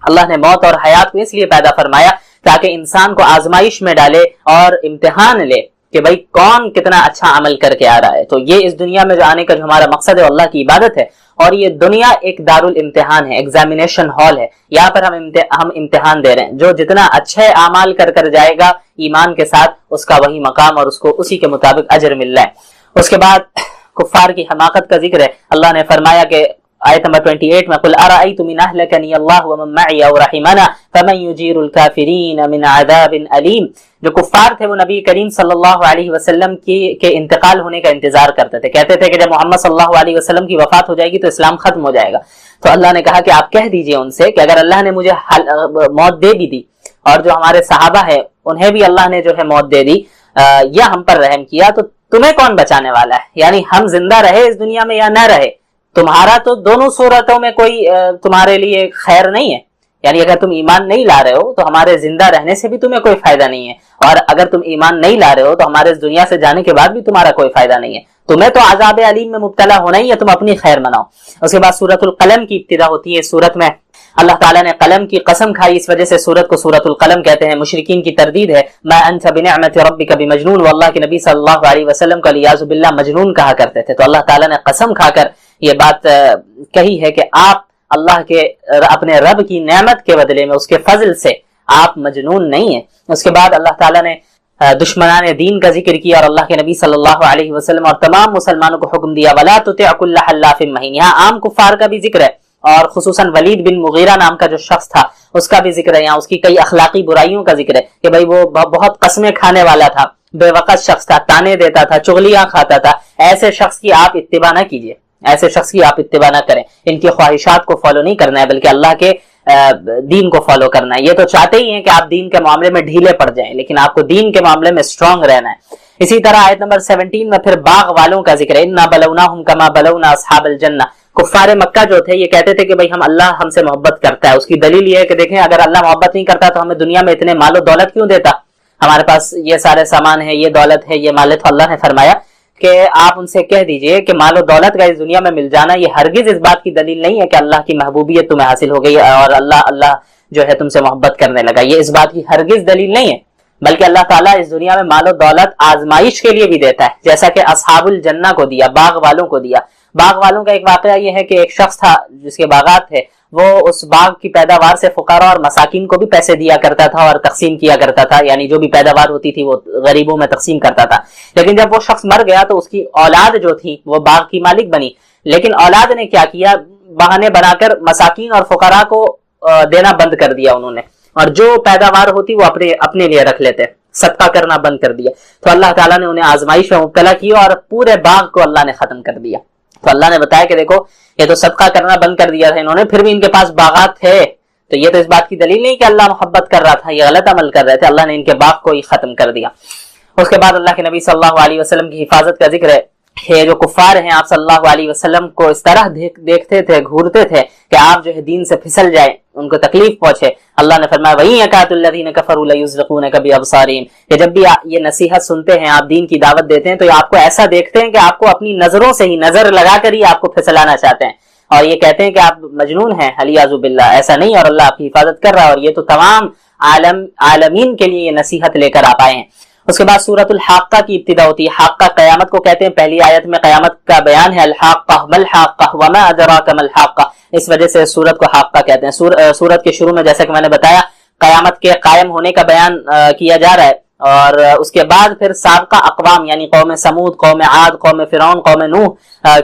اللہ نے موت اور حیات کو اس لیے پیدا فرمایا تاکہ انسان کو آزمائش میں ڈالے اور امتحان لے کہ بھائی کون کتنا اچھا عمل کر کے آ رہا ہے. تو یہ اس دنیا میں جو آنے کا جو ہمارا مقصد ہے اللہ کی عبادت ہے، اور یہ دنیا ایک دارالامتحان ہے، ایگزامینیشن ہال ہے. یہاں پر ہم امتحان دے رہے ہیں. جو جتنا اچھے اعمال کر جائے گا ایمان کے ساتھ، اس کا وہی مقام اور اس کو اسی کے مطابق اجر مل رہا ہے. اس کے بعد کفار کی حماقت کا ذکر ہے. اللہ نے فرمایا کہ آیت نمبر 28 میں قل ارأيتم ان اهلكني الله ومن معي او رحمنا فمن يجير الكافرين من عذاب الیم. جو کفار تھے وہ نبی کریم صلی اللہ علیہ وسلم کے انتقال ہونے کا انتظار کرتے تھے. کہتے تھے کہ جب محمد صلی اللہ علیہ وسلم کی وفات ہو جائے گی تو اسلام ختم ہو جائے گا. تو اللہ نے کہا کہ آپ کہہ دیجئے ان سے کہ اگر اللہ نے مجھے موت دے بھی دی اور جو ہمارے صحابہ ہیں انہیں بھی اللہ نے جو ہے موت دے دی یا ہم پر رحم کیا، تو تمہیں کون بچانے والا ہے؟ یعنی ہم زندہ رہے اس دنیا میں یا نہ رہے، تمہارا تو دونوں صورتوں میں کوئی تمہارے لیے خیر نہیں ہے. یعنی اگر تم ایمان نہیں لا رہے ہو تو ہمارے زندہ رہنے سے بھی تمہیں کوئی فائدہ نہیں ہے، اور اگر تم ایمان نہیں لا رہے ہو تو ہمارے اس دنیا سے جانے کے بعد بھی تمہارا کوئی فائدہ نہیں ہے. تمہیں تو عذاب علیم میں مبتلا ہونا ہی ہے، تم اپنی خیر مناؤ. اس کے بعد سورۃ القلم کی ابتدا ہوتی ہے. سورت میں اللہ تعالیٰ نے قلم کی قسم کھائی، اس وجہ سے سورت کو سورۃ القلم کہتے ہیں. مشرکین کی تردید ہے ما انت بنعمت ربک بمجنون، واللہ کے نبی صلی اللہ علیہ وسلم کو علیاذ باللہ مجنون کہا کرتے تھے. تو اللہ تعالیٰ نے قسم کھا کر یہ بات کہی ہے کہ آپ اللہ کے اپنے رب کی نعمت کے بدلے میں اس کے فضل سے آپ مجنون نہیں ہیں. اس کے بعد اللہ تعالیٰ نے دشمنان دین کا ذکر کیا اور اللہ کے نبی صلی اللہ علیہ وسلم اور تمام مسلمانوں کو حکم دیا ولا تطع كل حلاف مہین. یہاں عام کفار کا بھی ذکر ہے اور خصوصاً ولید بن مغیرہ نام کا جو شخص تھا اس کا بھی ذکر ہے. یہاں اس کی کئی اخلاقی برائیوں کا ذکر ہے کہ بھائی وہ بہت قسمیں کھانے والا تھا، بے وقت شخص تھا، تانے دیتا تھا، چغلیاں کھاتا تھا. ایسے شخص کی آپ اتباع نہ کیجیے، ایسے شخص کی آپ اتباع نہ کریں. ان کی خواہشات کو فالو نہیں کرنا ہے بلکہ اللہ کے دین کو فالو کرنا ہے. یہ تو چاہتے ہی ہیں کہ آپ دین کے معاملے میں ڈھیلے پڑ جائیں، لیکن آپ کو دین کے معاملے میں اسٹرانگ رہنا ہے. اسی طرح آیت نمبر 17 میں پھر باغ والوں کا ذکر ہے. انا بلوناہم کما بلونا اصحاب الجنہ. کفار مکہ جو تھے یہ کہتے تھے کہ بھئی اللہ ہم سے محبت کرتا ہے. اس کی دلیل یہ ہے کہ دیکھیں اگر اللہ محبت نہیں کرتا تو ہمیں دنیا میں اتنے مال و دولت کیوں دیتا؟ ہمارے پاس یہ سارے سامان ہے، یہ دولت ہے، یہ مال ہے. تو اللہ نے فرمایا کہ آپ ان سے کہہ دیجئے کہ مال و دولت کا اس دنیا میں مل جانا یہ ہرگز اس بات کی دلیل نہیں ہے کہ اللہ کی محبوبیت تمہیں حاصل ہو گئی اور اللہ جو ہے تم سے محبت کرنے لگا. یہ اس بات کی ہرگز دلیل نہیں ہے، بلکہ اللہ تعالیٰ اس دنیا میں مال و دولت آزمائش کے لیے بھی دیتا ہے، جیسا کہ اصحاب الجنہ کو دیا، باغ والوں کو دیا. باغ والوں کا ایک واقعہ یہ ہے کہ ایک شخص تھا جس کے باغات تھے، وہ اس باغ کی پیداوار سے فقراء اور مساکین کو بھی پیسے دیا کرتا تھا اور تقسیم کیا کرتا تھا. یعنی جو بھی پیداوار ہوتی تھی وہ غریبوں میں تقسیم کرتا تھا. لیکن جب وہ شخص مر گیا تو اس کی اولاد جو تھی وہ باغ کی مالک بنی. لیکن اولاد نے کیا کیا؟ بہانے بنا کر مساکین اور فقراء کو دینا بند کر دیا انہوں نے، اور جو پیداوار ہوتی وہ اپنے لیے رکھ لیتے، صدقہ کرنا بند کر دیا. تو اللہ تعالیٰ نے انہیں آزمائش میں مبتلا کیا اور پورے باغ کو اللہ نے ختم کر دیا. تو اللہ نے بتایا کہ دیکھو یہ تو صدقہ کرنا بند کر دیا تھا انہوں نے، پھر بھی ان کے پاس باغات تھے. تو یہ تو اس بات کی دلیل نہیں کہ اللہ محبت کر رہا تھا، یہ غلط عمل کر رہے تھے. اللہ نے ان کے باغ کو ہی ختم کر دیا. اس کے بعد اللہ کے نبی صلی اللہ علیہ وسلم کی حفاظت کا ذکر ہے. یہ جو کفار ہیں آپ صلی اللہ علیہ وسلم کو اس طرح دیکھتے تھے، گھورتے تھے کہ آپ جو ہے دین سے پھسل جائیں، ان کو تکلیف پہنچے. اللہ نے فرمایا وَإِن يَكَادُ الَّذِينَ كَفَرُوا لَيُزْلِقُونَكَ بِأَبْصَارِهِمْ کہ جب بھی یہ نصیحت سنتے ہیں، آپ دین کی دعوت دیتے ہیں تو آپ کو ایسا دیکھتے ہیں کہ آپ کو اپنی نظروں سے ہی نظر لگا کر ہی آپ کو پھسلانا چاہتے ہیں، اور یہ کہتے ہیں کہ آپ مجنون ہیں. علیاذ باللہ، ایسا نہیں، اور اللہ آپ کی حفاظت کر رہا ہے. اور یہ تو تمام عالمین کے لیے یہ نصیحت لے کر آپ آئے ہیں. اس کے بعد سورۃ الحاقہ کی ابتدا ہوتی ہے. حاقہ قیامت کو کہتے ہیں. پہلی آیت میں قیامت کا بیان ہے. الحاقہ ما الحاقہ وما ادراک ما الحاقہ، اس وجہ سے سورت کو حاقہ کہتے ہیں. سورت کے شروع میں جیسا کہ میں نے بتایا قیامت کے قائم ہونے کا بیان کیا جا رہا ہے، اور اس کے بعد پھر سابقہ اقوام یعنی قوم سمود، قوم عاد، قوم فرعون، قوم نوح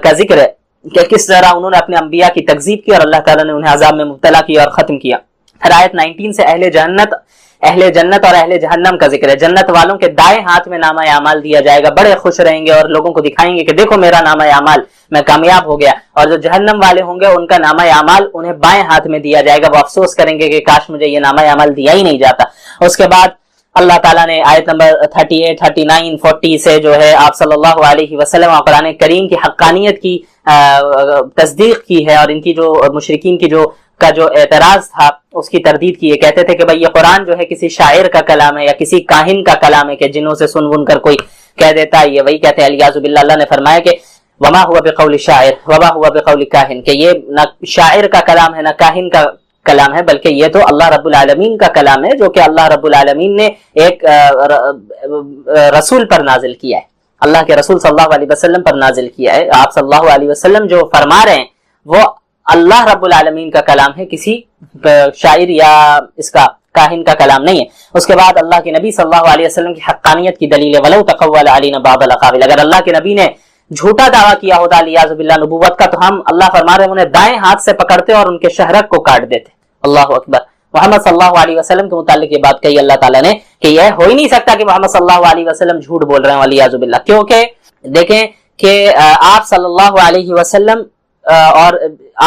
کا ذکر ہے کہ کس طرح انہوں نے اپنے انبیاء کی تکذیب کی اور اللہ تعالیٰ نے انہیں عذاب میں مبتلا کیا اور ختم کیا. پھر آیت 19 سے اہل جنت اور اہل جہنم کا ذکر ہے. جنت والوں کے دائیں ہاتھ میں نامہ اعمال دیا جائے گا، بڑے خوش رہیں گے اور لوگوں کو دکھائیں گے کہ دیکھو میرا نامہ اعمال، میں کامیاب ہو گیا. اور جو جہنم والے ہوں گے ان کا نامہ اعمال انہیں بائیں ہاتھ میں دیا جائے گا. وہ افسوس کریں گے کہ کاش مجھے یہ نامہ اعمال دیا ہی نہیں جاتا. اس کے بعد اللہ تعالیٰ نے آیت نمبر 38، 39، 40 سے جو ہے آپ صلی اللہ علیہ وسلم اور قرآن کریم کی حقانیت کی تصدیق کی ہے، اور ان کی جو مشرکین کی جو اعتراض تھا اس کی تردید کی ہے. کہتے تھے کہ بھئی یہ قرآن جو ہے کسی شاعر کا کلام ہے یا کسی کاہن کا کلام ہے کہ جنوں سے سن کر کوئی کہہ دیتا ہے. یہ وہی کہتے ہیں الیاذ باللہ. اللہ نے فرمایا کہ وما ہوا بقول شاعر وما ہوا بقول کاہن، کہ یہ نہ شاعر کا کلام ہے نہ کاہن کا کلام ہے، بلکہ یہ تو اللہ رب العالمین کا کلام ہے جو کہ اللہ رب العالمین نے ایک رسول پر نازل کیا ہے، اللہ کے رسول صلی اللہ علیہ وسلم پر نازل کیا ہے۔ آپ صلی اللہ علیہ وسلم جو فرما رہے ہیں وہ اللہ رب العالمین کا کلام ہے، کسی شاعر یا اس کا کاہن کا کلام نہیں ہے۔ اس کے بعد اللہ کے نبی صلی اللہ علیہ وسلم کی حقانیت کی دلیل ہے، وَلَوْ تَقَوَّلَ عَلَيْنَا بَعْضَ الْأَقَاوِيلِ، اگر اللہ کے نبی نے جھوٹا دعویٰ کیا ہوتا لیاذ باللہ نبوت کا، تو ہم اللہ فرما رہے ہیں انہیں دائیں ہاتھ سے پکڑتے اور ان کے شہرک کو کاٹ دیتے۔ اللہ اکبر۔ محمد صلی اللہ علیہ وسلم کے متعلق یہ بات کہی اللہ تعالیٰ نے کہ یہ ہو ہی نہیں سکتا کہ محمد صلی اللہ علیہ وسلم جھوٹ بول رہے ہیں ولیاذ باللہ، کیونکہ دیکھیں کہ آپ صلی اللہ علیہ وسلم اور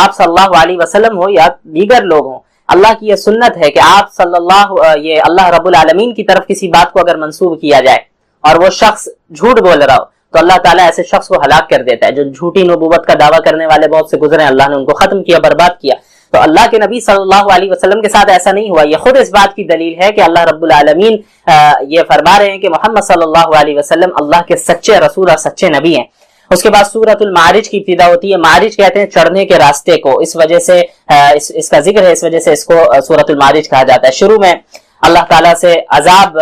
آپ صلی اللہ علیہ وسلم ہو یا دیگر لوگ ہوں، اللہ کی یہ سنت ہے کہ آپ صلی اللہ رب العالمین کی طرف کسی بات کو اگر منسوب کیا جائے اور وہ شخص جھوٹ بول رہا ہو تو اللہ تعالیٰ ایسے شخص کو ہلاک کر دیتا ہے۔ جو جھوٹی نبوت کا دعویٰ کرنے والے بہت سے گزرے ہیں، اللہ نے ان کو ختم کیا، برباد کیا۔ تو اللہ کے نبی صلی اللہ علیہ وسلم کے ساتھ ایسا نہیں ہوا۔ یہ خود اس بات کی دلیل ہے کہ اللہ رب العالمین یہ فرما رہے ہیں کہ محمد صلی اللہ علیہ وسلم اللہ کے سچے رسول اور سچے نبی ہیں۔ اس کے بعد سورۃ المعارج کی ابتدا ہوتی ہے۔ معارج کہتے ہیں چڑھنے کے راستے کو، اس وجہ سے اس کا ذکر ہے، اس وجہ سے اس کو سورۃ المعارج کہا جاتا ہے۔ شروع میں اللہ تعالیٰ سے عذاب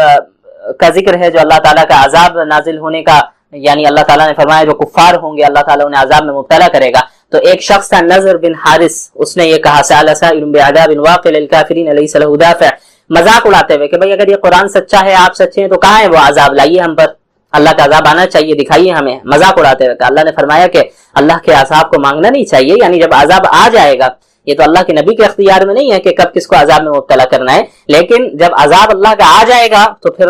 کا ذکر ہے، جو اللہ تعالیٰ کا عذاب نازل ہونے کا، یعنی اللہ تعالیٰ نے فرمایا جو کفار ہوں گے اللہ تعالیٰ انہیں عذاب میں مبتلا کرے گا۔ تو ایک شخص تھا نضر بن حارث، اس نے یہ کہا سأل سائل بعذاب واقع للکافرین لیس له دافع، مذاق اڑاتے ہوئے کہ بھئی اگر یہ قرآن سچا ہے، آپ سچے ہیں، تو کہاں ہے وہ عذاب؟ لائیے ہم پر، اللہ کا عذاب آنا چاہیے، دکھائیے ہمیں، مذاق اڑاتے ہوئے۔ اللہ نے فرمایا کہ اللہ کے عذاب کو مانگنا نہیں چاہیے، یعنی جب عذاب آ جائے گا، یہ تو اللہ کے نبی کے اختیار میں نہیں ہے کہ کب کس کو عذاب میں مبتلا کرنا ہے، لیکن جب عذاب اللہ کا آ جائے گا تو پھر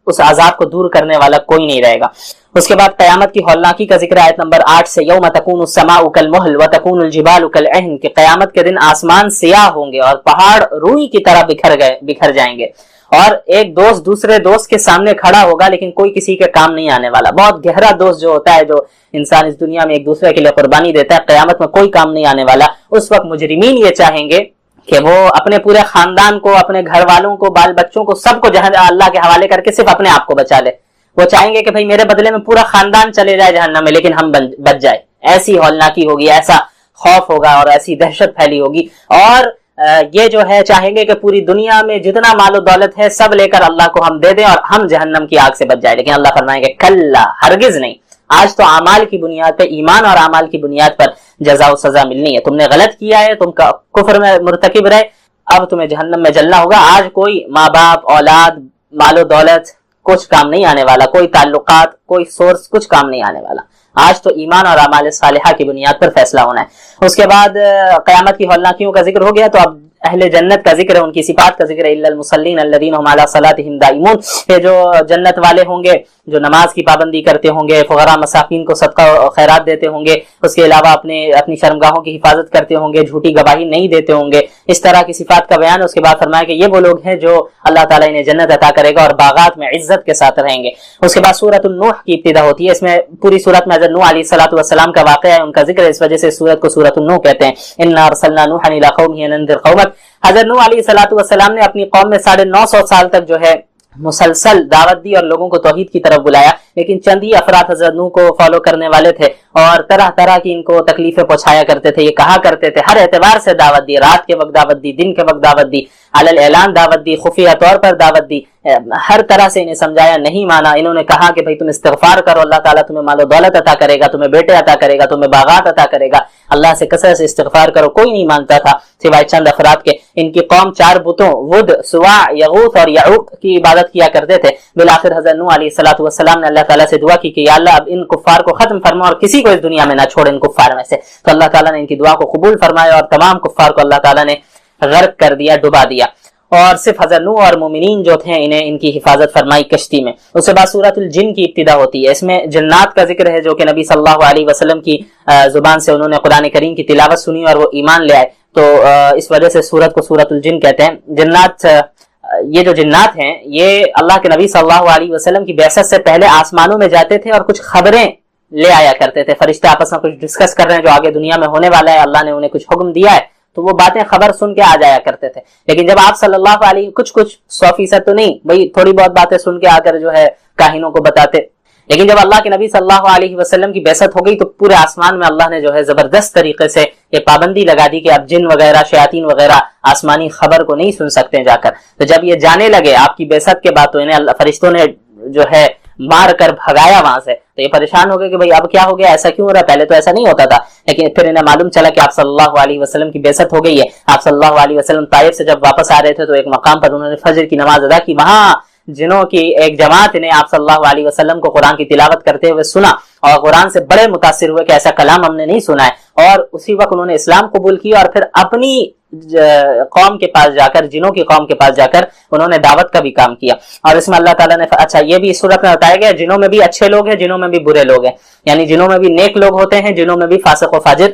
اس عذاب کو دور کرنے والا کوئی نہیں رہے گا۔ اس کے بعد قیامت کی ہولناکی کا ذکر آیت نمبر 8 سے، یوم تکون السماء کالمہل وتکون الجبال کالعہن، کہ قیامت کے دن آسمان سیاہ ہوں گے اور پہاڑ روئی کی طرح بکھر جائیں گے، اور ایک دوست دوسرے دوست کے سامنے کھڑا ہوگا لیکن کوئی کسی کے کام نہیں آنے والا۔ بہت گہرا دوست جو ہوتا ہے، جو انسان اس دنیا میں ایک دوسرے کے لیے قربانی دیتا ہے، قیامت میں کوئی کام نہیں آنے والا۔ اس وقت مجرمین یہ چاہیں گے کہ وہ اپنے پورے خاندان کو، اپنے گھر والوں کو، بال بچوں کو، سب کو اللہ کے حوالے کر کے صرف اپنے آپ کو بچا لے۔ وہ چاہیں گے کہ بھئی میرے بدلے میں پورا خاندان چلے جائے جہنم میں لیکن ہم بچ جائے۔ ایسی ہولناکی ہوگی، ایسا خوف ہوگا اور ایسی دہشت پھیلی ہوگی۔ اور یہ جو ہے چاہیں گے کہ پوری دنیا میں جتنا مال و دولت ہے سب لے کر اللہ کو ہم دے دیں اور ہم جہنم کی آگ سے بچ جائیں، لیکن اللہ فرمائیں گے کلا، ہرگز نہیں، آج تو اعمال کی بنیاد پہ، ایمان اور اعمال کی بنیاد پر جزا و سزا ملنی ہے۔ تم نے غلط کیا ہے، تم کا کفر میں مرتکب رہے، اب تمہیں جہنم میں جلنا ہوگا۔ آج کوئی ماں باپ، اولاد، مال و دولت کچھ کام نہیں آنے والا، کوئی تعلقات، کوئی سورس، کچھ کام نہیں آنے والا۔ آج تو ایمان اور اعمال صالحہ کی بنیاد پر فیصلہ ہونا ہے۔ اس کے بعد قیامت کی ہولناکیوں کا ذکر ہو گیا، تو اب اہل جنت کا ذکر ہے، ان کی صفات کا ذکر ہے۔ الا المصلین الذین هم علی صلاتهم دائمون، کہ جو جنت والے ہوں گے جو نماز کی پابندی کرتے ہوں گے، فقراء مساکین کو صدقہ و خیرات دیتے ہوں گے، اس کے علاوہ اپنی شرمگاہوں کی حفاظت کرتے ہوں گے، جھوٹی گواہی نہیں دیتے ہوں گے، اس طرح کی صفات کا بیان۔ اس کے بعد فرمایا کہ یہ وہ لوگ ہیں جو اللہ تعالیٰ انہیں جنت عطا کرے گا اور باغات میں عزت کے ساتھ رہیں گے۔ اس کے بعد سورۃ النوح کی ابتدا ہوتی ہے، اس میں پوری سورت میں حضرت نوح علیہ الصلوۃ والسلام کا واقعہ ہے، ان کا ذکر ہے، اس وجہ سے سورت کو سورۃ النوح کہتے ہیں۔ انا ارسلنا نوحا الی قومه ان انذر قومک، حضرت نوح علیہ الصلوۃ والسلام نے اپنی قوم میں 950 سال تک جو ہے مسلسل دعوت دی اور لوگوں کو توحید کی طرف بلایا، لیکن چند ہی افراد حضرت نوح کو فالو کرنے والے تھے اور طرح طرح کی ان کو تکلیفیں پہنچایا کرتے تھے۔ یہ کہا کرتے تھے، ہر اعتبار سے دعوت دی، رات کے وقت دعوت دی، دن کے وقت دعوت دی، علی الاعلان دعوت دی، خفیہ طور پر دعوت دی، ہر طرح سے انہیں سمجھایا، نہیں مانا۔ انہوں نے کہا کہ بھئی تم استغفار کرو، اللہ تعالیٰ تمہیں مال و دولت عطا کرے گا، تمہیں بیٹے عطا کرے گا، تمہیں باغات عطا کرے گا، اللہ سے کثرت سے استغفار کرو۔ کوئی نہیں مانتا تھا سوائے چند افراد کے۔ ان کی قوم 4 بتوں ود، سواع، یغوث اور یعوق کی عبادت کیا کرتے تھے۔ بالآخر حضرت نوح علیہ الصلوۃ والسلام نے اللہ تعالیٰ سے دعا کی کہ یا اللہ اب ان کفار کو ختم فرما اور کسی کو اس دنیا میں نہ چھوڑ ان کفار میں سے۔ تو اللہ تعالیٰ نے ان کی دعا کو قبول فرمایا اور تمام کفار کو اللہ تعالیٰ نے غرق کر دیا، ڈبا دیا، اور صرف حضرت نوح اور مومنین جو تھے انہیں ان کی حفاظت فرمائی کشتی میں۔ اس کے بعد سورۃ الجن کی ابتدا ہوتی ہے، اس میں جنات کا ذکر ہے جو کہ نبی صلی اللہ علیہ وسلم کی زبان سے انہوں نے قرآن کریم کی تلاوت سنی اور وہ ایمان لے آئے، تو اس وجہ سے سورت کو سورۃ الجن کہتے ہیں۔ جنات، یہ جو جنات ہیں یہ اللہ کے نبی صلی اللہ علیہ وسلم کی بعثت سے پہلے آسمانوں میں جاتے تھے اور کچھ خبریں لے آیا کرتے تھے۔ فرشتے آپس میں کچھ ڈسکس کر رہے ہیں جو آگے دنیا میں ہونے والا ہے، اللہ نے انہیں کچھ حکم دیا ہے، تو وہ باتیں خبر سن کے آ جایا کرتے تھے۔ لیکن جب آپ صلی اللہ علیہ کچھ 100% تو نہیں، بھئی تھوڑی بہت باتیں سن کے آ کر جو ہے کاہنوں کو بتاتے، لیکن جب اللہ کے نبی صلی اللہ علیہ وسلم کی بعثت ہو گئی تو پورے آسمان میں اللہ نے جو ہے زبردست طریقے سے یہ پابندی لگا دی کہ اب جن وغیرہ شیاطین وغیرہ آسمانی خبر کو نہیں سن سکتے جا کر. تو جب یہ جانے لگے آپ کی بعثت کے بعد تو انہیں فرشتوں نے جو ہے مار کر بھگایا وہاں سے, تو یہ پریشان ہو گئے کہ بھئی اب کیا ہو گیا, ایسا کیوں ہو رہا ہے, پہلے تو ایسا نہیں ہوتا تھا. لیکن پھر انہیں معلوم چلا کہ آپ صلی اللہ علیہ وسلم کی بعثت ہو گئی ہے. آپ صلی اللہ علیہ وسلم طائف سے جب واپس آ رہے تھے تو ایک مقام پر انہوں نے فجر کی نماز ادا کی, وہاں جنوں کی ایک جماعت نے آپ صلی اللہ علیہ وسلم کو قرآن کی تلاوت کرتے ہوئے سنا اور قرآن سے بڑے متاثر ہوئے کہ ایسا کلام ہم نے نہیں سنا ہے, اور اسی وقت انہوں نے اسلام قبول کیا اور پھر اپنی قوم کے پاس جا کر, جنوں کی قوم کے پاس جا کر انہوں نے دعوت کا بھی کام کیا. اور اس میں اللہ تعالیٰ نے اچھا یہ بھی اس صورت میں بتایا گیا جنوں میں بھی اچھے لوگ ہیں, جنوں میں بھی برے لوگ ہیں, یعنی جنوں میں بھی نیک لوگ ہوتے ہیں, جنوں میں بھی فاسق و فاجر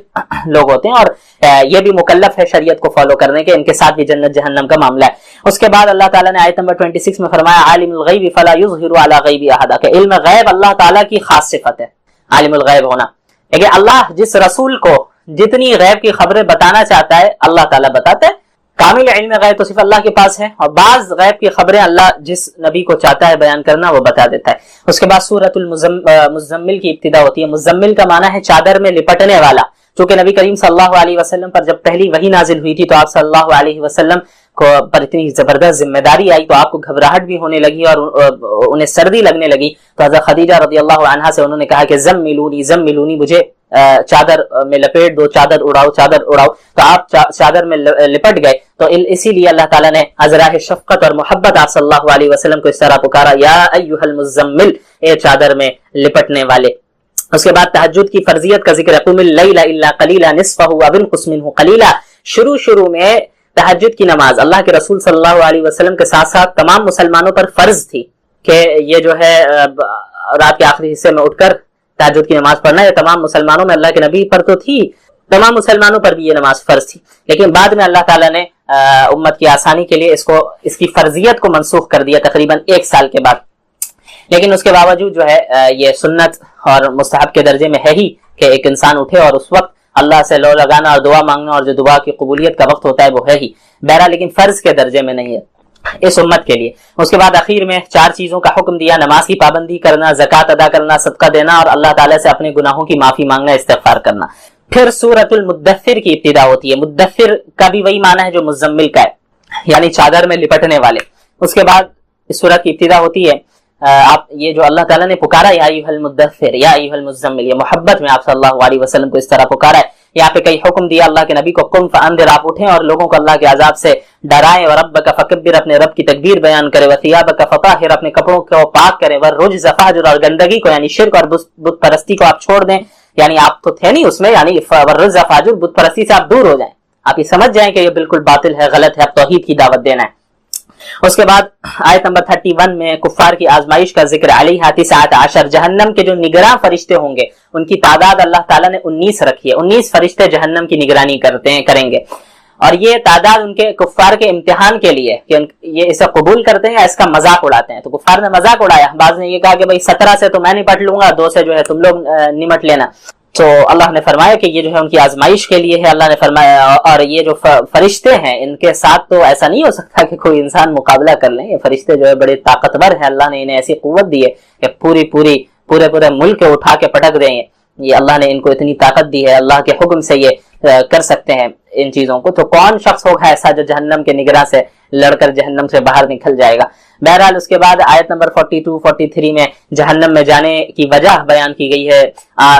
لوگ ہوتے ہیں, اور یہ بھی مکلف ہے شریعت کو فالو کرنے کے, ان کے ساتھ بھی جنت جہنم کا معاملہ ہے. اس کے بعد اللہ تعالیٰ نے آیت نمبر 26 میں فرمایا عالم الغیب فلا یظہر علی غیب احد, کہ علم غیب اللہ تعالیٰ کی خاص صفت ہے, عالم الغیب ہونا. لیکن اللہ جس رسول کو جتنی غیب کی خبریں بتانا چاہتا ہے اللہ تعالیٰ بتاتا ہے. کامل علم غیب تو صرف اللہ کے پاس ہے, اور بعض غیب کی خبریں اللہ جس نبی کو چاہتا ہے بیان کرنا وہ بتا دیتا ہے. اس کے بعد سورۃ المزمل کی ابتدا ہوتی ہے. مزمل کا معنی ہے چادر میں لپٹنے والا. چونکہ نبی کریم صلی اللہ علیہ وسلم پر جب پہلی وحی نازل ہوئی تھی تو آپ صلی اللہ علیہ وسلم کو پر اتنی زبردست ذمہ داری آئی تو آپ کو گھبراہٹ بھی ہونے لگی اور انہیں سردی لگنے لگی. تو حضرت خدیجہ رضی اللہ عنہا سے انہوں نے کہا کہ زملونی زملونی, مجھے چادر میں لپیٹ دو, چادر اڑاؤ چادر اڑاؤ. تو آپ چادر میں لپٹ گئے. تو اسی لیے اللہ تعالیٰ نے ازراہ شفقت اور محبت آپ صلی اللہ علیہ وسلم کو اس طرح پکارا, یا ایھا المزمل, اے چادر میں لپٹنے والے. اس کے بعد تہجد کی فرضیت کا ذکر ہے. قم اللیل الا قلیلا نصفہ او انقص منہ قلیلا. شروع میں تہجد کی نماز اللہ کے رسول صلی اللہ علیہ وسلم کے ساتھ ساتھ تمام مسلمانوں پر فرض تھی کہ یہ جو ہے رات کے آخری حصے میں اٹھ کر تہجد کی نماز پڑھنا. یہ تمام مسلمانوں میں, اللہ کے نبی پر تو تھی, تمام مسلمانوں پر بھی یہ نماز فرض تھی. لیکن بعد میں اللہ تعالیٰ نے امت کی آسانی کے لیے اس کی فرضیت کو منسوخ کر دیا تقریباً 1 سال کے بعد. لیکن اس کے باوجود جو ہے یہ سنت اور مستحب کے درجے میں ہے ہی کہ ایک انسان اٹھے اور اس وقت اللہ سے لو لگانا اور دعا مانگنا, اور جو دعا کی قبولیت کا وقت ہوتا ہے وہ ہے ہی بہرحال, لیکن فرض کے درجے میں نہیں ہے اس امت کے لیے. اس کے بعد اخیر میں 4 چیزوں کا حکم دیا: نماز کی پابندی کرنا, زکوٰۃ ادا کرنا, صدقہ دینا, اور اللہ تعالیٰ سے اپنے گناہوں کی معافی مانگنا, استغفار کرنا. پھر سورۃ المدثر کی ابتدا ہوتی ہے. مدثر کا بھی وہی معنی ہے جو مزمل کا ہے, یعنی چادر میں لپٹنے والے. اس کے بعد اس سورۃ کی ابتدا ہوتی ہے آپ یہ جو اللہ تعالیٰ نے پکارا یا ایھا المدثر یا ایھا المزمل, یہ محبت میں آپ صلی اللہ علیہ وسلم کو اس طرح پکارا ہے. یہاں پہ کئی حکم دیا اللہ کے نبی کو, قم فانذر, آپ اٹھیں اور لوگوں کو اللہ کے عذاب سے ڈرائیں, وربک فکبر, اپنے رب کی تکبیر بیان کرے, وثیابک فطہر, اپنے کپڑوں کو پاک کریں, والرجز فہجر, اور گندگی کو یعنی شرک اور بت پرستی کو آپ چھوڑ دیں, یعنی آپ تو تھے نہیں اس میں, یعنی والرجز فہجر, بت پرستی سے آپ دور ہو جائیں, آپ یہ سمجھ جائیں کہ یہ بالکل باطل ہے, غلط ہے, اب توحید کی دعوت دینا ہے. اس کے بعد آیت نمبر 31 میں کفار کی آزمائش کا ذکر, علیہا 19, جہنم کے جو نگراں فرشتے ہوں گے ان کی تعداد اللہ تعالیٰ نے 19 رکھی ہے. 19 فرشتے جہنم کی نگرانی کریں گے, اور یہ تعداد ان کے کفار کے امتحان کے لیے کہ یہ اسے قبول کرتے ہیں یا اس کا مذاق اڑاتے ہیں. تو کفار نے مذاق اڑایا, بعض نے یہ کہا کہ بھائی 17 سے تو میں نپٹ لوں گا, 2 سے جو ہے تم لوگ نمٹ لینا. تو اللہ نے فرمایا کہ یہ جو ہے ان کی آزمائش کے لیے ہے. اللہ نے فرمایا, اور یہ جو فرشتے ہیں ان کے ساتھ تو ایسا نہیں ہو سکتا کہ کوئی انسان مقابلہ کر لیں. یہ فرشتے جو ہے بڑے طاقتور ہیں, اللہ نے انہیں ایسی قوت دی ہے کہ پورے ملک کو اٹھا کے پٹک دیں. یہ اللہ نے ان کو اتنی طاقت دی ہے, اللہ کے حکم سے یہ کر سکتے ہیں ان چیزوں کو. تو کون شخص ہوگا ایسا جو جہنم کے نگراں سے لڑ کر جہنم سے باہر نکل جائے گا. بہرحال اس کے بعد آیت نمبر 42-43 میں جہنم میں جانے کی وجہ بیان کی گئی ہے.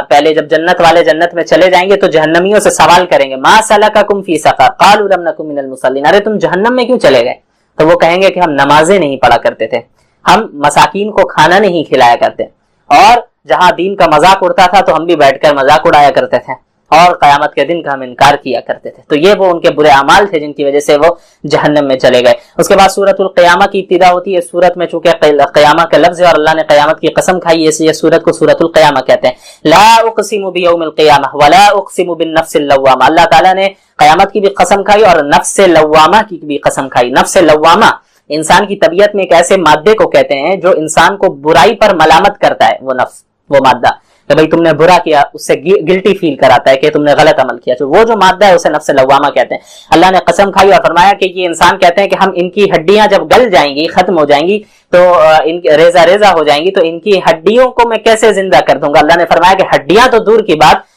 پہلے جب جنت والے جنت میں چلے جائیں گے تو جہنمیوں سے سوال کریں گے, ما سلککم فی سقر قالوا لم نکن من المصلین, ارے تم جہنم میں کیوں چلے گئے؟ تو وہ کہیں گے کہ ہم نمازیں نہیں پڑھا کرتے تھے, ہم مساکین کو کھانا نہیں کھلایا کرتے, اور جہاں دین کا مذاق اڑتا تھا تو ہم بھی بیٹھ کر مذاق اڑایا کرتے تھے, اور قیامت کے دن کا ہم انکار کیا کرتے تھے. تو یہ وہ ان کے برے اعمال تھے جن کی وجہ سے وہ جہنم میں چلے گئے. اس کے بعد سورۃ القیامہ کی ابتدا ہوتی ہے. سورت میں چونکہ قیامہ کا لفظ ہے اور اللہ نے قیامت کی قسم کھائی ہے, اس لیے سورت کو سورۃ القیامہ کہتے ہیں. لا اقسم بیوم القیامہ ولا اقسم بالنفس اللوامہ, اللہ تعالیٰ نے قیامت کی بھی قسم کھائی اور نفس لوامہ کی بھی قسم کھائی. نفس لوامہ انسان کی طبیعت میں ایک ایسے مادے کو کہتے ہیں جو انسان کو برائی پر ملامت کرتا ہے, وہ نفس, وہ مادہ. کہ بھئی تم نے برا کیا، اس سے گلٹی فیل کراتا ہے کہ تم نے غلط عمل کیا. تو وہ جو مادہ ہے اسے نفس لوامہ کہتے ہیں. اللہ نے قسم کھائی اور فرمایا کہ یہ انسان کہتے ہیں کہ ہم ان کی ہڈیاں جب گل جائیں گی، ختم ہو جائیں گی، تو ان ریزہ ریزہ ہو جائیں گی، تو ان کی ہڈیوں کو میں کیسے زندہ کر دوں گا. اللہ نے فرمایا کہ ہڈیاں تو دور کی بات،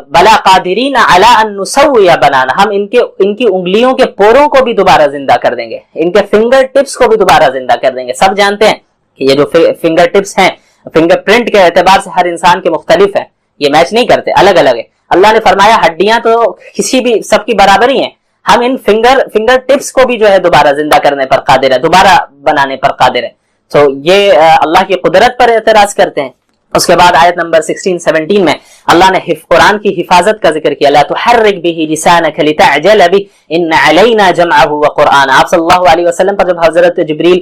بلا قادرین علی ان نسوی بنانا، ہم ان کی انگلیوں کے پوروں کو بھی دوبارہ زندہ کر دیں گے، ان کے فنگر ٹپس کو بھی دوبارہ زندہ کر دیں گے. سب جانتے ہیں کہ یہ جو فنگر ٹپس ہیں فنگر پرنٹ کے اعتبار سے ہر انسان کے مختلف ہیں، یہ میچ نہیں کرتے، الگ الگ ہے. اللہ نے فرمایا ہڈیاں تو کسی بھی سب کی برابر ہی ہیں، ہم ان فنگر ٹپس کو بھی جو ہے دوبارہ زندہ کرنے پر قادر ہے، دوبارہ بنانے پر قادر ہے. تو یہ اللہ کی قدرت پر اعتراض کرتے ہیں. اس کے بعد آیت نمبر 16-17 میں اللہ نے قرآن کی حفاظت کا ذکر کیا. لا تحرک به لسانك لتعجل به ان علینا جمعه وقرآن. آپ صلی اللہ علیہ وسلم پر جب حضرت جبریل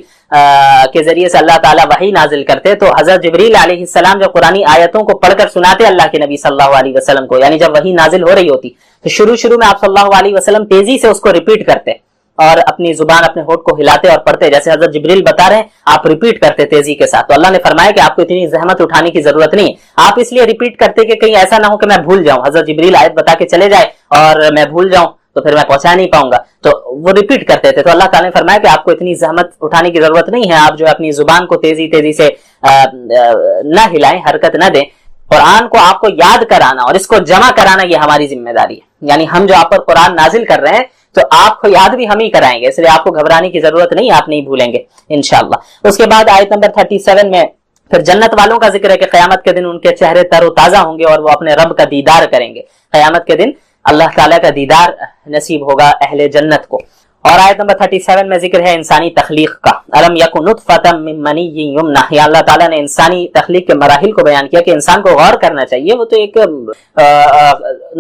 کے ذریعے سے اللہ تعالیٰ وحی نازل کرتے تو حضرت جبریل علیہ السلام جب قرآنی آیتوں کو پڑھ کر سناتے اللہ کے نبی صلی اللہ علیہ وسلم کو، یعنی جب وحی نازل ہو رہی ہوتی تو شروع میں آپ صلی اللہ علیہ وسلم تیزی سے اس کو ریپیٹ کرتے اور اپنی زبان اپنے ہونٹ کو ہلاتے اور پڑھتے، جیسے حضرت جبریل بتا رہے ہیں آپ ریپیٹ کرتے تیزی کے ساتھ. تو اللہ نے فرمایا کہ آپ کو اتنی زحمت اٹھانے کی ضرورت نہیں ہے، آپ اس لیے ریپیٹ کرتے کہ کہیں ایسا نہ ہو کہ میں بھول جاؤں، حضرت جبریل آیت بتا کے چلے جائے اور میں بھول جاؤں تو پھر میں پہنچا نہیں پاؤں گا، تو وہ ریپیٹ کرتے تھے. تو اللہ تعالیٰ نے فرمایا کہ آپ کو اتنی زحمت اٹھانے کی ضرورت نہیں ہے، آپ جو اپنی زبان کو تیزی سے نہ ہلائیں، حرکت نہ دیں. قرآن کو آپ کو یاد کرانا اور اس کو جمع کرانا یہ ہماری ذمہ داری ہے. یعنی ہم جو آپ پر قرآن نازل کر رہے ہیں تو آپ کو یاد بھی ہم ہی کرائیں گے، اس لیے آپ کو گھبرانے کی ضرورت نہیں، آپ نہیں بھولیں گے انشاءاللہ. اس کے بعد آیت نمبر 37 میں پھر جنت والوں کا ذکر ہے کہ قیامت کے دن ان کے چہرے تر و تازہ ہوں گے اور وہ اپنے رب کا دیدار کریں گے. قیامت کے دن اللہ تعالیٰ کا دیدار نصیب ہوگا اہل جنت کو. اور آیت نمبر 37 میں ذکر ہے انسانی تخلیق کا. الم یکن نطفۃ من منی یمنی، یا اللہ تعالیٰ نے انسانی تخلیق کے مراحل کو بیان کیا کہ انسان کو غور کرنا چاہیے. وہ تو ایک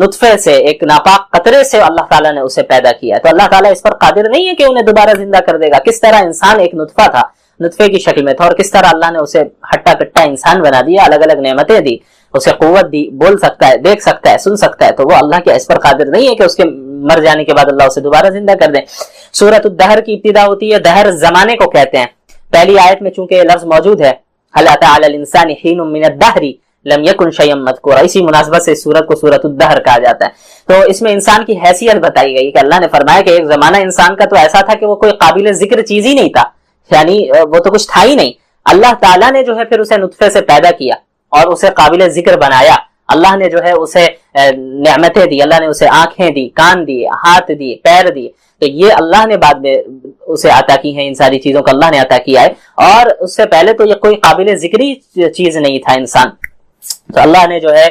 نطفے سے، ایک ناپاک قطرے سے اللہ تعالیٰ نے اسے پیدا کیا، تو اللہ تعالیٰ اس پر قادر نہیں ہے کہ انہیں دوبارہ زندہ کر دے گا. کس طرح انسان ایک نطفہ تھا، نطفے کی شکل میں تھا، اور کس طرح اللہ نے اسے ہٹا کٹا انسان بنا دیا، الگ الگ نعمتیں دی، اسے قوت دی، بول سکتا ہے، دیکھ سکتا ہے، سن سکتا ہے. تو وہ اللہ کے اس پر قادر نہیں ہے کہ اس کے مر جانے کے بعد اللہ اسے دوبارہ زندہ کر دیں. سورۃ الدہر کی ابتدا ہوتی ہے، دہر زمانے کو کہتے ہیں. پہلی آیت میں چونکہ یہ لفظ موجود ہے هل اتى على الانسان حين من الدهر لم يكن شيئا مذكورا، اسی مناسبت سے سورت کو سورۃ الدہر کہا جاتا ہے. تو اس میں انسان کی حیثیت بتائی گئی کہ اللہ نے فرمایا کہ ایک زمانہ انسان کا تو ایسا تھا کہ وہ کوئی قابل ذکر چیز ہی نہیں تھا، یعنی وہ تو کچھ تھا ہی نہیں. اللہ تعالیٰ نے جو ہے پھر اسے نطفے سے پیدا کیا اور اسے قابل ذکر بنایا. اللہ نے جو ہے اسے نعمتیں دی، اللہ نے اسے آنکھیں دی، کان دی، ہاتھ دی، پیر دی. تو یہ اللہ نے بعد میں اسے عطا کی ہیں، ان ساری چیزوں کو اللہ نے عطا کیا ہے، اور اس سے پہلے تو یہ کوئی قابل ذکری چیز نہیں تھا انسان. تو اللہ نے جو ہے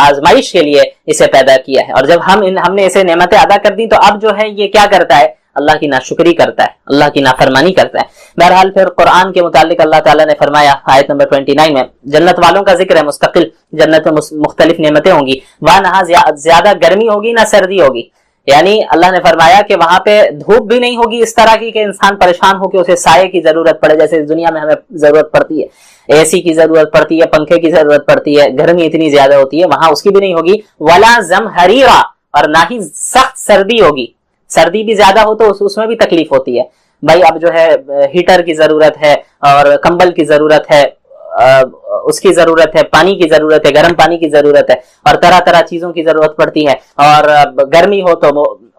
آزمائش کے لیے اسے پیدا کیا ہے، اور جب ہم نے اسے نعمتیں ادا کر دی تو اب جو ہے یہ کیا کرتا ہے، اللہ کی ناشکری کرتا ہے، اللہ کی نافرمانی کرتا ہے. بہرحال پھر قرآن کے متعلق اللہ تعالیٰ نے فرمایا آیت نمبر 29 میں جنت والوں کا ذکر ہے مستقل. جنت میں مختلف نعمتیں ہوں گی، وہاں نہ زیادہ گرمی ہوگی نہ سردی ہوگی. یعنی اللہ نے فرمایا کہ وہاں پہ دھوپ بھی نہیں ہوگی اس طرح کی کہ انسان پریشان ہو کہ اسے سائے کی ضرورت پڑے، جیسے اس دنیا میں ہمیں ضرورت پڑتی ہے، اے سی کی ضرورت پڑتی ہے، پنکھے کی ضرورت پڑتی ہے، گرمی اتنی زیادہ ہوتی ہے، وہاں اس کی بھی نہیں ہوگی. ولا زمہریرا، اور نہ ہی سخت سردی ہوگی. سردی بھی زیادہ ہو تو اس میں بھی تکلیف ہوتی ہے. بھائی اب جو ہے ہیٹر کی ضرورت ہے اور کمبل کی ضرورت ہے، اس کی ضرورت ہے، پانی کی ضرورت ہے، گرم پانی کی ضرورت ہے، اور طرح طرح چیزوں کی ضرورت پڑتی ہے. اور گرمی ہو تو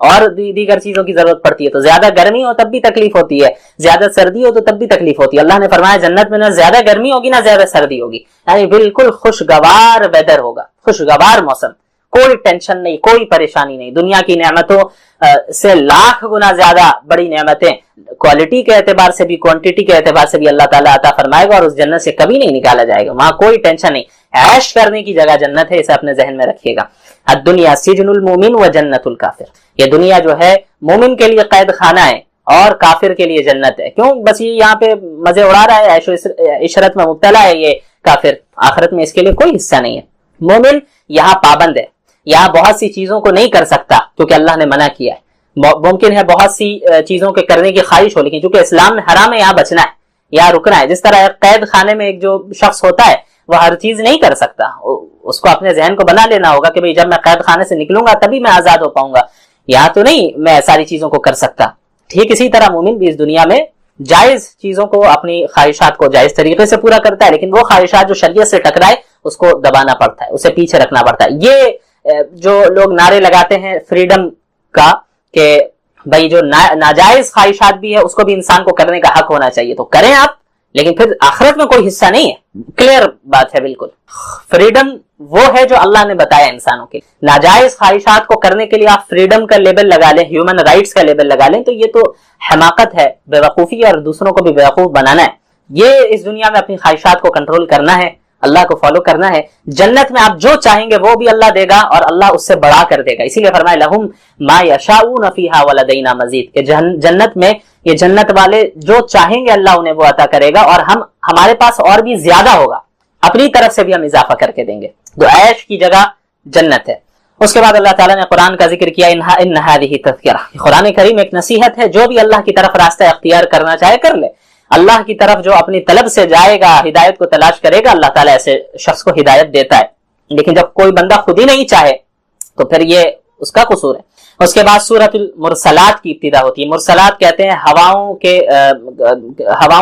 اور دیگر چیزوں کی ضرورت پڑتی ہے. تو زیادہ گرمی ہو تب بھی تکلیف ہوتی ہے، زیادہ سردی ہو تو تب بھی تکلیف ہوتی ہے. اللہ نے فرمایا جنت میں نہ زیادہ گرمی ہوگی نہ زیادہ سردی ہوگی، یعنی بالکل خوشگوار ویدر ہوگا، خوشگوار موسم، کوئی ٹینشن نہیں، کوئی پریشانی نہیں. دنیا کی نعمتوں سے لاکھ گنا زیادہ بڑی نعمتیں کوالٹی کے اعتبار سے بھی کوانٹیٹی کے اعتبار سے بھی اللہ تعالیٰ عطا فرمائے گا، اور اس جنت سے کبھی نہیں نکالا جائے گا. وہاں کوئی ٹینشن نہیں، عیش کرنے کی جگہ جنت ہے، اسے اپنے ذہن میں رکھیے گا. الدنیا سجن المومن و جنت الکافر، یہ دنیا جو ہے مومن کے لیے قید خانہ ہے اور کافر کے لیے جنت ہے. کیوں؟ بس یہ یہاں پہ مزے اڑا رہا ہے، عیش و عشرت میں مبتلا ہے یہ کافر، آخرت میں اس کے لیے کوئی حصہ نہیں ہے. مومن یہاں پابند ہے، یہاں بہت سی چیزوں کو نہیں کر سکتا کیونکہ اللہ نے منع کیا ہے. ممکن ہے بہت سی چیزوں کے کرنے کی خواہش ہو، لیکن چونکہ اسلام میں حرام ہے، یہاں بچنا ہے، یہاں رکنا ہے. جس طرح قید خانے میں ایک جو شخص ہوتا ہے وہ ہر چیز نہیں کر سکتا، اس کو اپنے ذہن کو بنا لینا ہوگا کہ جب میں قید خانے سے نکلوں گا تبھی میں آزاد ہو پاؤں گا. یہاں تو نہیں میں ساری چیزوں کو کر سکتا. ٹھیک اسی طرح مومن بھی اس دنیا میں جائز چیزوں کو، اپنی خواہشات کو جائز طریقے سے پورا کرتا ہے، لیکن وہ خواہشات جو شریعت سے ٹکرائے اس کو دبانا پڑتا ہے، اسے پیچھے رکھنا پڑتا ہے۔ یہ جو لوگ نعرے لگاتے ہیں فریڈم کا کہ بھائی جو ناجائز خواہشات بھی ہے اس کو بھی انسان کو کرنے کا حق ہونا چاہیے، تو کریں آپ، لیکن پھر آخرت میں کوئی حصہ نہیں ہے، کلیئر بات ہے بالکل۔ فریڈم وہ ہے جو اللہ نے بتایا انسانوں کے، ناجائز خواہشات کو کرنے کے لیے آپ فریڈم کا لیبل لگا لیں، ہیومن رائٹس کا لیبل لگا لیں، تو یہ تو حماقت ہے، بے وقوفی، اور دوسروں کو بھی بے وقوف بنانا ہے۔ یہ اس دنیا میں اپنی خواہشات کو کنٹرول کرنا ہے، اللہ کو فالو کرنا ہے۔ جنت میں آپ جو چاہیں گے وہ بھی اللہ دے گا، اور اللہ اس سے بڑھا کر دے گا، اسی لیے فرمایا لہم ما یشاؤون فیہا ولدینا مزید، کہ جنت میں یہ جنت والے جو چاہیں گے اللہ انہیں وہ عطا کرے گا، اور ہمارے پاس اور بھی زیادہ ہوگا، اپنی طرف سے بھی ہم اضافہ کر کے دیں گے۔ تو عیش کی جگہ جنت ہے۔ اس کے بعد اللہ تعالیٰ نے قرآن کا ذکر کیا، ان ہذہ تذکرہ، قرآن کریم ایک نصیحت ہے، جو بھی اللہ کی طرف راستہ اختیار کرنا چاہے کر لے، اللہ کی طرف جو اپنی طلب سے جائے گا، ہدایت کو تلاش کرے گا، اللہ تعالیٰ ایسے شخص کو ہدایت دیتا ہے۔ لیکن جب کوئی بندہ خود ہی نہیں چاہے تو پھر یہ اس کا قصور ہے۔ اس کے بعد سورۃ المرسلات کی ابتدا ہوتی ہے۔ مرسلات کہتے ہیں ہواؤں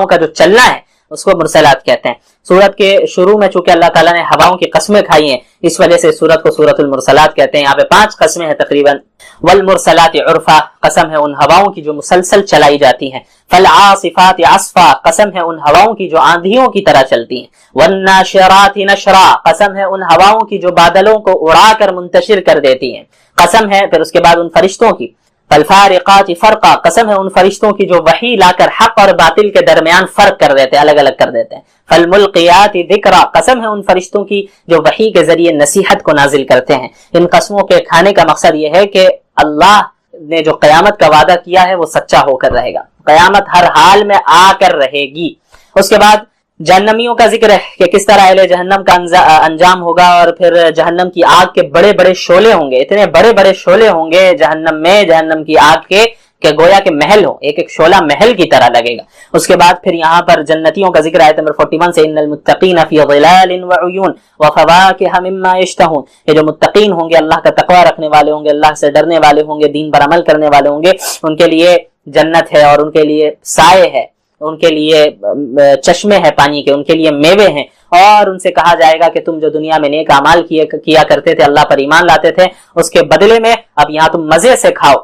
کا جو چلنا ہے اس کو مرسلات کہتے ہیں۔ سورت کے شروع میں چونکہ اللہ تعالیٰ نے ہواؤں کی قسمیں کھائی ہیں، اس وجہ سے سورت کو سورۃ المرسلات کہتے ہیں۔ یہاں پہ 5 قسمیں ہیں تقریباً۔ والمرسلات عرفا، قسم ہے ان ہواؤں کی جو مسلسل چلائی جاتی ہیں۔ فالعاصفات عصفا، قسم ہے ان ہواؤں کی جو آندھیوں کی طرح چلتی ہیں۔ والناشرات نشرا، قسم ہے ان ہواؤں کی جو بادلوں کو اڑا کر منتشر کر دیتی ہیں۔ قسم ہے پھر اس کے بعد ان فرشتوں کی۔ فالفارقات فرقا، قسم ہے ان فرشتوں کی جو وحی لا کر حق اور باطل کے درمیان فرق کر دیتے ہیں، الگ الگ کر دیتے ہیں۔ فالملقیات ذکرا، قسم ہے ان فرشتوں کی جو وحی کے ذریعے نصیحت کو نازل کرتے ہیں۔ ان قسموں کے کھانے کا مقصد یہ ہے کہ اللہ نے جو قیامت کا وعدہ کیا ہے وہ سچا ہو کر رہے گا، قیامت ہر حال میں آ کر رہے گی۔ اس کے بعد جہنمیوں کا ذکر ہے کہ کس طرح اہل جہنم کا انجام ہوگا، اور پھر جہنم کی آگ کے بڑے بڑے شعلے ہوں گے، اتنے بڑے بڑے شعلے ہوں گے جہنم میں، جہنم کی آگ کے کہ گویا کے محل ہو، ایک ایک شعلہ محل کی طرح لگے گا۔ اس کے بعد پھر یہاں پر جنتیوں کا ذکر آیت نمبر 41 سے، ان المتقین فی ظلال وعیون وفواکہ مما یشتہون، یہ جو متقین ہوں گے، اللہ کا تقوی رکھنے والے ہوں گے، اللہ سے ڈرنے والے ہوں گے، دین پر عمل کرنے والے ہوں گے، ان کے لیے جنت ہے، اور ان کے لیے سائے ہے، ان کے لیے چشمے ہیں پانی کے، ان کے لیے میوے ہیں، اور ان سے کہا جائے گا کہ تم جو دنیا میں نیک اعمال کیا کرتے تھے، اللہ پر ایمان لاتے تھے، اس کے بدلے میں اب یہاں تم مزے سے کھاؤ،